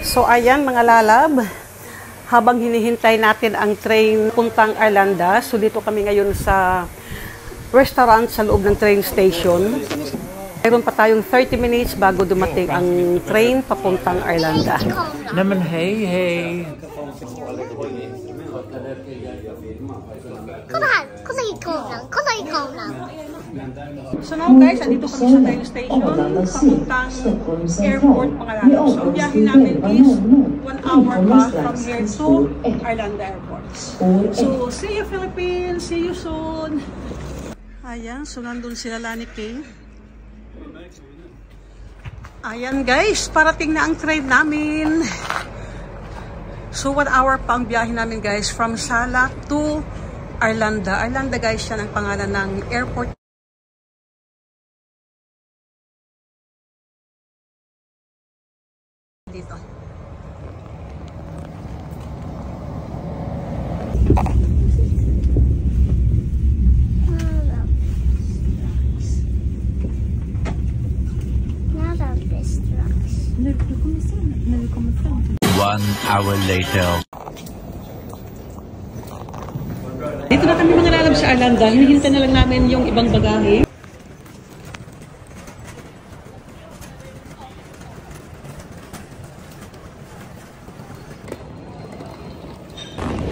So ayan mga lalab, habang hinihintay natin ang train puntang Arlanda, so dito kami ngayon sa restaurant sa loob ng train station. Mayroon pa tayong 30 minutes bago dumating ang train papuntang Arlanda. Naman hey hey. So now guys, andito kami sa train station, papuntang airport mga lalab. So ang biyahe namin is 1 hour pa from here to Arlanda Airport. So see you Philippines, see you soon. Ayan, so nandun sila Lani Kay. Ayan guys, parating na ang train namin. So 1 hour pa ang biyahe namin guys from Sala to Arlanda. Arlanda guys, yan ang pangalan ng airport. Dito. One hour later. Dito na kami mga lalab sa Arlanda. Hinihintay na lang namin yung ibang bagahe.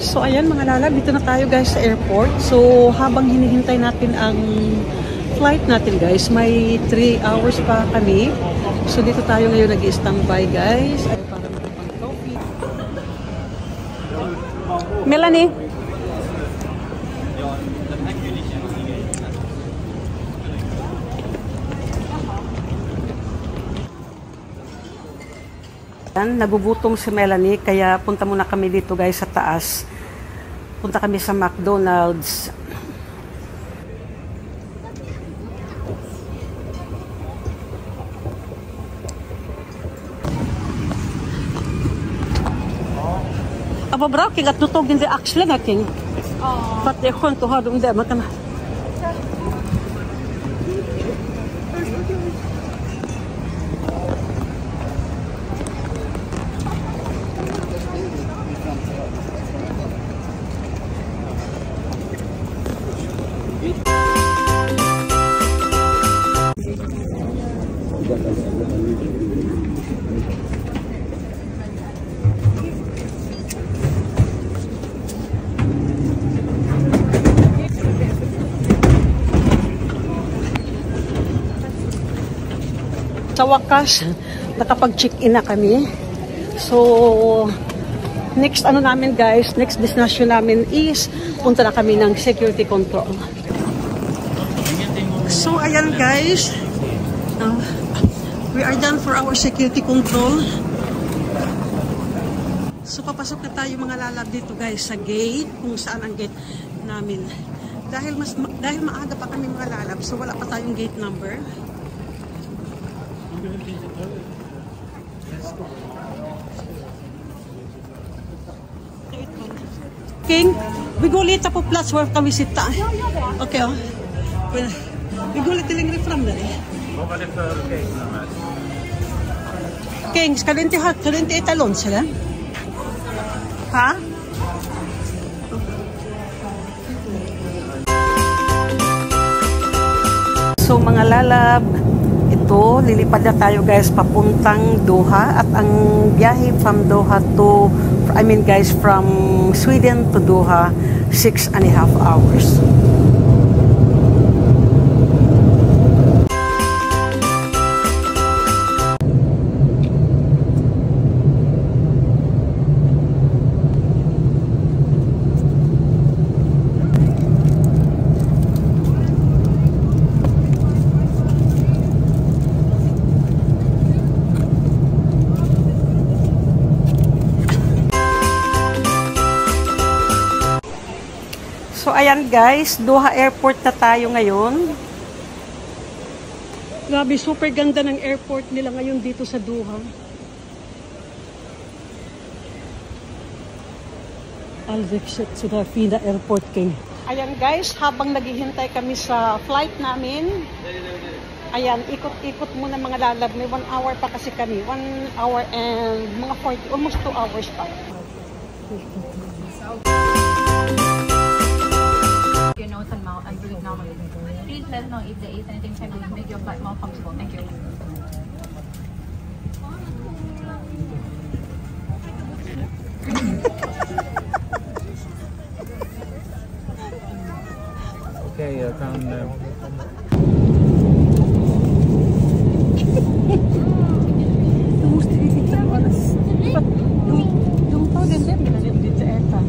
So ayan mga lalab, dito na tayo guys sa airport. So habang hinihintay natin ang flight natin guys, may 3 hours pa kami. So dito tayo ngayon nag-standby guys. Ay, para makapag-coffee. Melanie. Nagugutom si Melanie, kaya punta muna kami dito guys sa taas. Punta kami sa McDonald's. Aba bra, king at tutog din di axle na king. Pati ako to ha, hindi makana. Sa wakas, nakapag-check-in na kami. So, next ano namin guys, next destination namin is punta na kami ng security control. So, ayan guys, we are done for our security control. So, papasok na tayo mga lalab dito guys sa gate, kung saan ang gate namin. Dahil maaga pa kami mga lalab, so wala pa tayong gate number. King, bigulit po plus where kami sita. Okay, oh. Bigulit tiling refram na rin. King, kalente italon sila. Ha? So mga lalab, ito, lilipad na tayo guys papuntang Doha at ang biyahe from Doha to, from Sweden to Doha, 6.5 hours. So ayan guys, Doha Airport na tayo ngayon. Grabe, super ganda ng airport nila ngayon dito sa Doha. Al-Viksit Sudafina Airport King. Ayan guys, habang naghihintay kami sa flight namin, Ayan, ikot-ikot muna mga lalab. May 1 hour pa kasi kami. 1 hour and mga 40, almost 2 hours pa. Your nose and mouth, I breathe normally. Please let us know if there is anything can make your flight more comfortable. Thank you. Okay, jag kan... Du måste vi titta på alles. De tar den där lite äta.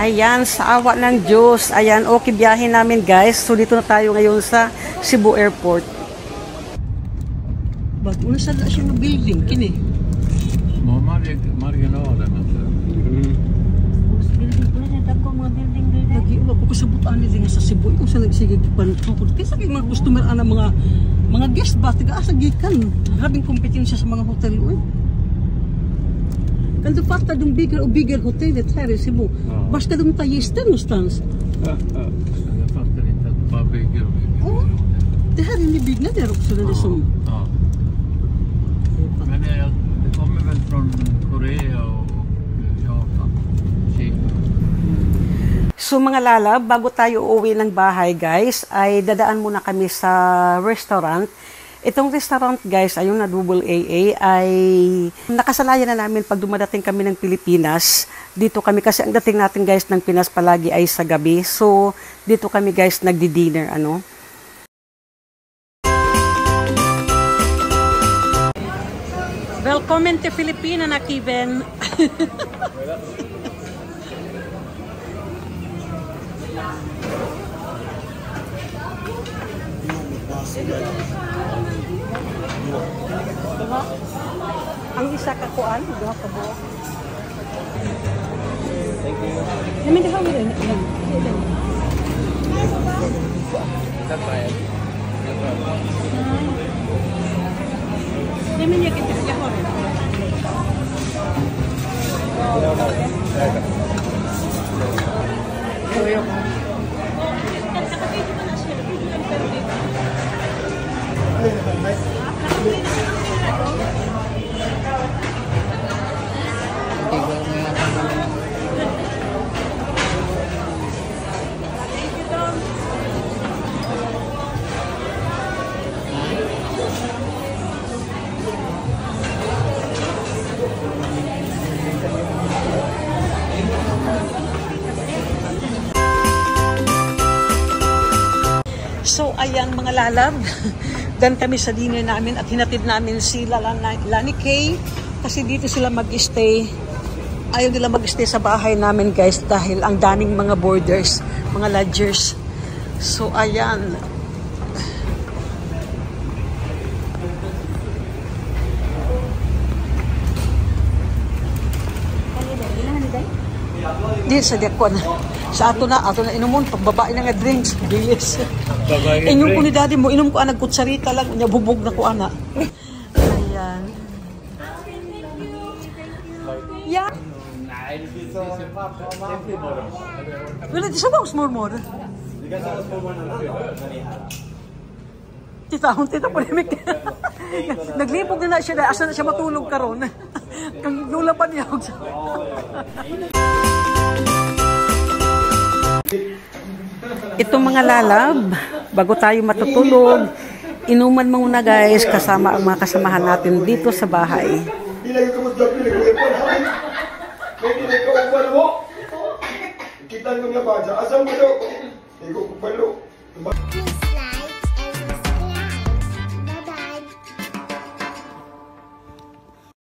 Ayan, sa awa ng Diyos. Ayan, okay biyahe namin guys. So dito na tayo ngayon sa Cebu Airport. Ba't una sa siya ng building, kini? Små marginaler. Lagi ako kasabutan nila sa Cebu. Ikaw sa nagsigig pantukod. Kaya sa mga customer na mga guest ba? Tiga-asa gikan. Grabing kompetensya sa mga hotel. Kan du fattar, de bygger hotellet här i Cebu. Var ska de ta gäster någonstans? Jag fattar inte att de bara bygger och bygger. Ja, det här är en byggnad där också. Det som... Ja. Men det kommer väl från Korea och Japan, Kina. So mga lalab, bago tayo uuwi ng bahay guys, ay dadaan muna kami sa restaurant. Itong restaurant guys, ayun na Double AA, ay nakasanayan na namin pag dumadating kami ng Pilipinas. Dito kami, kasi ang dating natin guys ng Pinas palagi ay sa gabi. So, dito kami guys nagdi-dinner, ano. Welcome to Philippines, na Kiben. Diba? Ang isa kakuan, duha ka buo. Thank you. Namin diha mo rin. Namin niya kita siya ko rin. ayan mga lalab, dan kami sa dinner namin at hinatid namin sila Lani Kay kasi dito sila mag-stay. Ayaw nila mag-stay sa bahay namin guys dahil ang daming mga boarders, mga lodgers. So ayan. Di sa diakon. Sa ato na inumon pagbabae na nga drinks. Bilis. Inyong ko ni daddy mo inom ko anag kutsarita lang nya bubog na ko ana. Ayan. Yeah. Wala di sa box more. Tita polemik. Naglipog na siya asa na siya matulog karon. Kang lula pa niya. Itong mga lalab, bago tayo matutulog, inuman muna guys kasama ang mga kasamahan natin dito sa bahay. Kita nyo nga ba? Asam mo daw? Ikaw kupalo.